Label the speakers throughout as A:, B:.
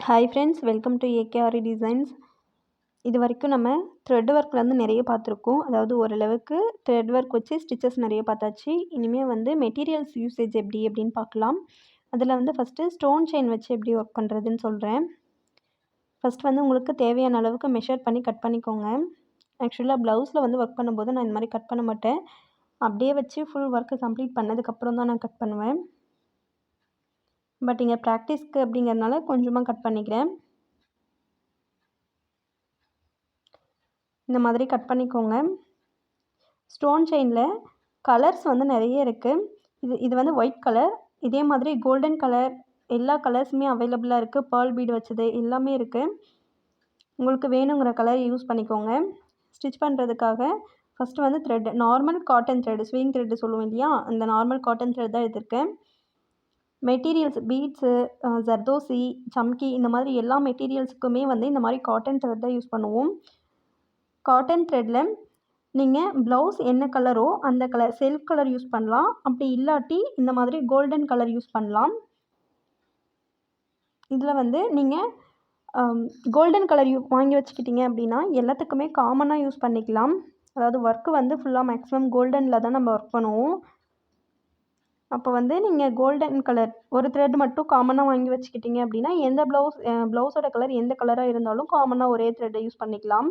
A: Hi friends, welcome to AKRE designs. இது வரைக்கும் நம்ம த்ரெட் ஒர்க்கில் வந்து நிறைய பார்த்துருக்கோம். அதாவது ஓரளவுக்கு த்ரெட் ஒர்க் வச்சு ஸ்டிச்சஸ் நிறைய பார்த்தாச்சு. இனிமேல் வந்து மெட்டீரியல்ஸ் யூசேஜ் எப்படி அப்படின்னு பார்க்கலாம். அதில் வந்து ஃபஸ்ட்டு ஸ்டோன் செயின் வச்சு எப்படி ஒர்க் பண்ணுறதுன்னு சொல்கிறேன். ஃபஸ்ட் வந்து உங்களுக்கு தேவையான அளவுக்கு மெஷர் பண்ணி கட் பண்ணிக்கோங்க. ஆக்சுவலாக ப்ளவுஸில் வந்து ஒர்க் பண்ணும்போது நான் இந்த மாதிரி கட் பண்ண மாட்டேன். அப்படியே வச்சு ஃபுல் ஒர்க்கு கம்ப்ளீட் பண்ணதுக்கப்புறம் தான் நான் கட் பண்ணுவேன். பட் இங்கே ப்ராக்டிஸ்க்கு அப்படிங்கிறதுனால கொஞ்சமாக கட் பண்ணிக்கிறேன். இந்த மாதிரி கட் பண்ணிக்கோங்க. ஸ்டோன் செயினில் கலர்ஸ் வந்து நிறைய இருக்குது. இது வந்து ஒயிட் கலர். இதே மாதிரி கோல்டன் கலர், எல்லா கலர்ஸுமே அவைலபிளாக இருக்குது. பேர்ல் பீடு வச்சது எல்லாமே இருக்குது. உங்களுக்கு வேணுங்கிற கலர் யூஸ் பண்ணிக்கோங்க. ஸ்டிச் பண்ணுறதுக்காக ஃபஸ்ட்டு வந்து thread, normal cotton thread, swing thread சொல்லுவோம் இல்லையா, அந்த நார்மல் காட்டன் த்ரெட் தான் எடுத்திருக்கேன். மெட்டீரியல்ஸ் பீட்ஸு, ஜர்தோசி, சம்கி இந்த மாதிரி எல்லா மெட்டீரியல்ஸுக்குமே வந்து இந்த மாதிரி காட்டன் த்ரெட் தான் யூஸ் பண்ணுவோம். காட்டன் த்ரெட்டில் நீங்கள் ப்ளவுஸ் என்ன கலரோ அந்த கலர் செல்ஃப் கலர் யூஸ் பண்ணலாம். அப்படி இல்லாட்டி இந்த மாதிரி கோல்டன் கலர் யூஸ் பண்ணலாம். இதில் வந்து நீங்கள் கோல்டன் கலர் வாங்கி வச்சுக்கிட்டிங்க அப்படின்னா எல்லாத்துக்குமே காமனாக யூஸ் பண்ணிக்கலாம். அதாவது ஒர்க்கு வந்து ஃபுல்லாக மேக்ஸிமம் கோல்டனில் தான் நம்ம ஒர்க் பண்ணுவோம். அப்போ வந்து நீங்கள் கோல்டன் கலர் ஒரு த்ரெட் மட்டும் காமனாக வாங்கி வச்சுக்கிட்டிங்க அப்படின்னா எந்த ப்ளவுஸோட கலர் எந்த கலராக இருந்தாலும் காமனாக ஒரே த்ரெட்டை யூஸ் பண்ணிக்கலாம்.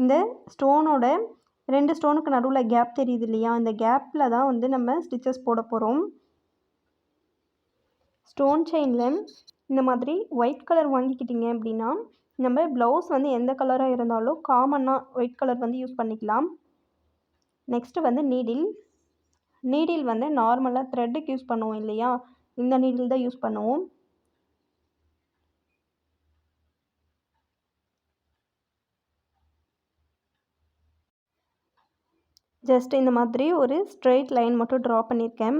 A: இந்த ஸ்டோனோட 2 ஸ்டோனுக்கு நடுவில் கேப் தெரியுது இல்லையா, இந்த கேப்பில் தான் வந்து நம்ம ஸ்டிச்சஸ் போட போகிறோம். ஸ்டோன் செயினில் இந்த மாதிரி ஒயிட் கலர் வாங்கிக்கிட்டிங்க அப்படின்னா நம்ம ப்ளவுஸ் வந்து எந்த கலராக இருந்தாலும் காமனாக ஒயிட் கலர் வந்து யூஸ் பண்ணிக்கலாம். நெக்ஸ்ட்டு வந்து நீடில் வந்து நார்மலாக த்ரெட்டுக்கு யூஸ் பண்ணுவோம் இல்லையா, இந்த நீடில் தான் யூஸ் பண்ணுவோம். ஜஸ்ட் இந்த மாதிரி ஒரு ஸ்ட்ரெயிட் லைன் மட்டும் ட்ரா பண்ணியிருக்கேன்.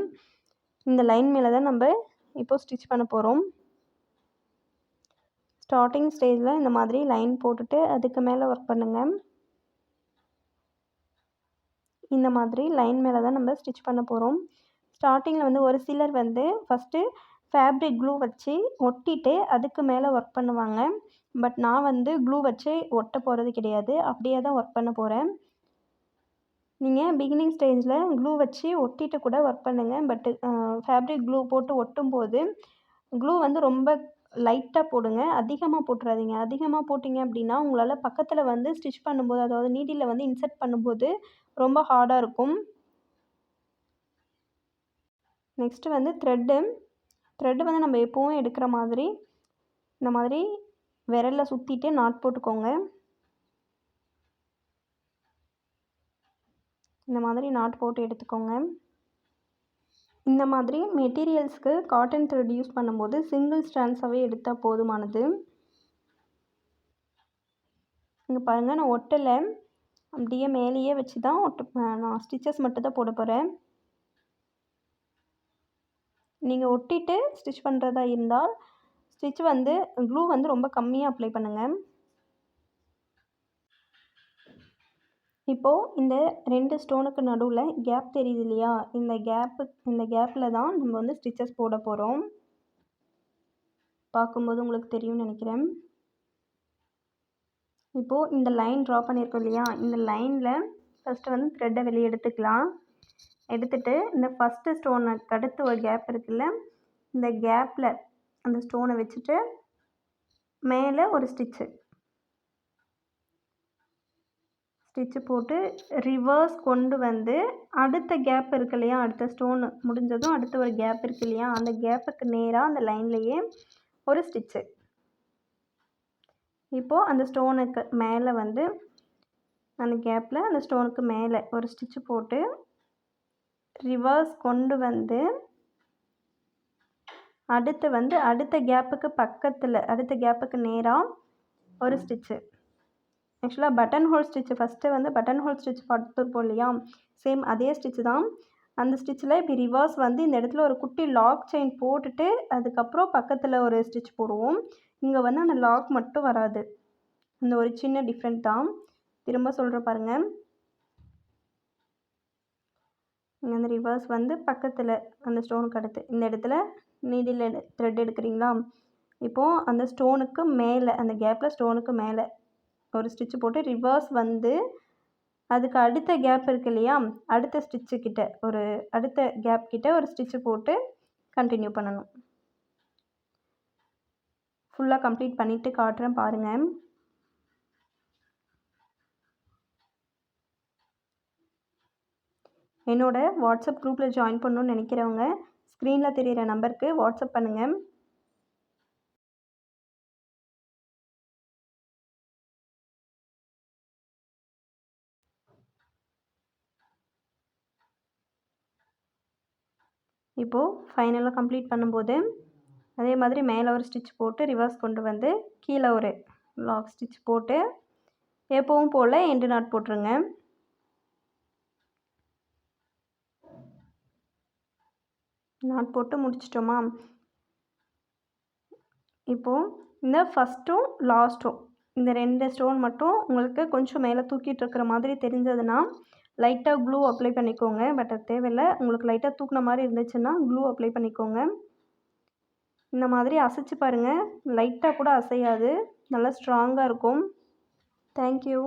A: இந்த லைன் மேலே தான் நம்ம இப்போ ஸ்டிச் பண்ண போகிறோம். ஸ்டார்டிங் ஸ்டேஜில் இந்த மாதிரி லைன் போட்டுட்டு அதுக்கு மேலே ஒர்க் பண்ணுங்கள். இந்த மாதிரி லைன் மேலே தான் நம்ம ஸ்டிச் பண்ண போகிறோம். ஸ்டார்டிங்கில் வந்து ஒரு சிலர் வந்து ஃபஸ்ட்டு ஃபேப்ரிக் க்ளூ வச்சு ஒட்டிட்டு அதுக்கு மேலே ஒர்க் பண்ணுவாங்க. பட் நான் வந்து க்ளூ வச்சு ஒட்ட போகிறது கிடையாது, அப்படியே தான் ஒர்க் பண்ண போகிறேன். நீங்கள் பிகினிங் ஸ்டேஜில் க்ளூ வச்சு ஒட்டிட்டு கூட ஒர்க் பண்ணுங்கள். பட்டு ஃபேப்ரிக் க்ளூ போட்டு ஒட்டும்போது க்ளூ வந்து ரொம்ப லைட்டாக போடுங்க, அதிகமாக போட்டுறாதீங்க. அதிகமாக போட்டிங்க அப்படின்னா உங்களால் பக்கத்தில் வந்து ஸ்டிச் பண்ணும்போது, அதாவது நீடில் வந்து இன்சர்ட் பண்ணும்போது ரொம்ப ஹார்டாக இருக்கும். நெக்ஸ்ட்டு வந்து த்ரெட்டு வந்து நம்ம எப்போவும் எடுக்கிற மாதிரி இந்த மாதிரி விரலில் சுற்றிட்டு நாட் போட்டுக்கோங்க. இந்த மாதிரி நாட் போட்டு எடுத்துக்கோங்க. இந்த மாதிரி மெட்டீரியல்ஸ்க்கு காட்டன் த்ரெட் யூஸ் பண்ணும்போது சிங்கிள் ஸ்ட்ராண்ட்ஸாகவே எடுத்தால் போதுமானது. இங்கே பாருங்கள், நான் ஒட்டலை, அப்படியே மேலேயே வச்சு தான் நான் ஸ்டிச்சஸ் மட்டும் தான் போட போகிறேன். நீங்கள் ஒட்டிட்டு ஸ்டிச் பண்ணுறதா இருந்தால் ஸ்டிச் வந்து க்ளூ வந்து ரொம்ப கம்மியாக அப்ளை பண்ணுங்கள். இப்போது இந்த 2 ஸ்டோனுக்கு நடுவில் கேப் தெரியுது இல்லையா, இந்த கேப்பில் தான் நம்ம வந்து ஸ்டிச்சஸ் போட போகிறோம். பார்க்கும்போது உங்களுக்கு தெரியும்னு நினைக்கிறேன். இப்போது இந்த லைன் ட்ரா பண்ணியிருக்கோம் இல்லையா, இந்த லைனில் ஃபஸ்ட்டு வந்து த்ரெட்டை வெளியே எடுத்துக்கலாம். எடுத்துகிட்டு இந்த ஃபஸ்ட்டு ஸ்டோனுக்கு அடுத்து ஒரு கேப் இருக்குல்ல, இந்த கேப்பில் அந்த ஸ்டோனை வச்சுட்டு மேலே ஒரு ஸ்டிச்சு போட்டு ரிவர்ஸ் கொண்டு வந்து அடுத்த கேப் இருக்கு இல்லையா, அடுத்த ஸ்டோனு முடிஞ்சதும் அடுத்த ஒரு கேப் இருக்கு இல்லையா, அந்த கேப்புக்கு நேராக அந்த லைன்லேயே ஒரு ஸ்டிச்சு. இப்போது அந்த ஸ்டோனுக்கு மேலே வந்து அந்த கேப்பில் அந்த ஸ்டோனுக்கு மேலே ஒரு ஸ்டிச்சு போட்டு ரிவர்ஸ் கொண்டு வந்து அடுத்து வந்து அடுத்த கேப்புக்கு பக்கத்தில் அடுத்த கேப்புக்கு நேராக ஒரு ஸ்டிச்சு. ஆக்சுவலாக பட்டன் ஹோல் ஸ்டிச்சு ஃபஸ்ட்டு வந்து பட்டன் ஹோல் ஸ்டிச் பார்த்துருப்போம் இல்லையா, சேம் அதே ஸ்டிச்சு தான். அந்த ஸ்டிச்சில் இப்படி ரிவர்ஸ் வந்து இந்த இடத்துல ஒரு குட்டி லாக் செயின் போட்டுட்டு அதுக்கப்புறம் பக்கத்தில் ஒரு ஸ்டிச் போடுவோம். இங்கே வந்து அந்த லாக் மட்டும் வராது, அந்த ஒரு சின்ன டிஃப்ரெண்ட் தான். திரும்ப சொல்கிற பாருங்கள், இங்கே அந்த ரிவர்ஸ் வந்து பக்கத்தில் அந்த ஸ்டோனுக்கு அடுத்து இந்த இடத்துல நீடில் த்ரெட் எடுக்கிறீங்களா? இப்போது அந்த ஸ்டோனுக்கு மேலே, அந்த கேப்பில் ஸ்டோனுக்கு மேலே ஒரு ஸ்டிச்சு போட்டு ரிவர்ஸ் வந்து அதுக்கு அடுத்த கேப் இருக்கு இல்லையா, அடுத்த ஸ்டிச்சு கிட்ட அடுத்த கேப் கிட்ட ஒரு ஸ்டிச்சு போட்டு கண்டினியூ பண்ணணும். ஃபுல்லாக கம்ப்ளீட் பண்ணிவிட்டு காட்டுறேன் பாருங்கள். என்னோட வாட்ஸ்அப் குரூப்பில் ஜாயின் பண்ணணுன்னு நினைக்கிறவங்க ஸ்க்ரீனில் தெரிகிற நம்பருக்கு வாட்ஸ்அப் பண்ணுங்கள். இப்போது ஃபைனலாக கம்ப்ளீட் பண்ணும்போது அதே மாதிரி மேலே ஒரு ஸ்டிச் போட்டு ரிவர்ஸ் கொண்டு வந்து கீழே ஒரு லாக் ஸ்டிச் போட்டு எப்பவும் போல் எண்டு நாட் போட்டுருங்க. நாட் போட்டு முடிச்சிட்டோமா? இப்போது இந்த ஃபஸ்ட்டும் லாஸ்ட்டும் இந்த 2 ஸ்டோன் மட்டும் உங்களுக்கு கொஞ்சம் மேலே தூக்கிட்டு இருக்கிற மாதிரி தெரிஞ்சதுன்னா லைட்டாக க்ளூ அப்ளை பண்ணிக்கோங்க. பட் அது தேவையில்லை. உங்களுக்கு லைட்டாக தூக்குன மாதிரி இருந்துச்சுன்னா க்ளூ அப்ளை பண்ணிக்கோங்க. இந்த மாதிரி அசைச்சு பாருங்கள். லைட்டாக கூட அசையாது. நல்லா ஸ்ட்ராங்காக இருக்கும். தேங்க்யூ.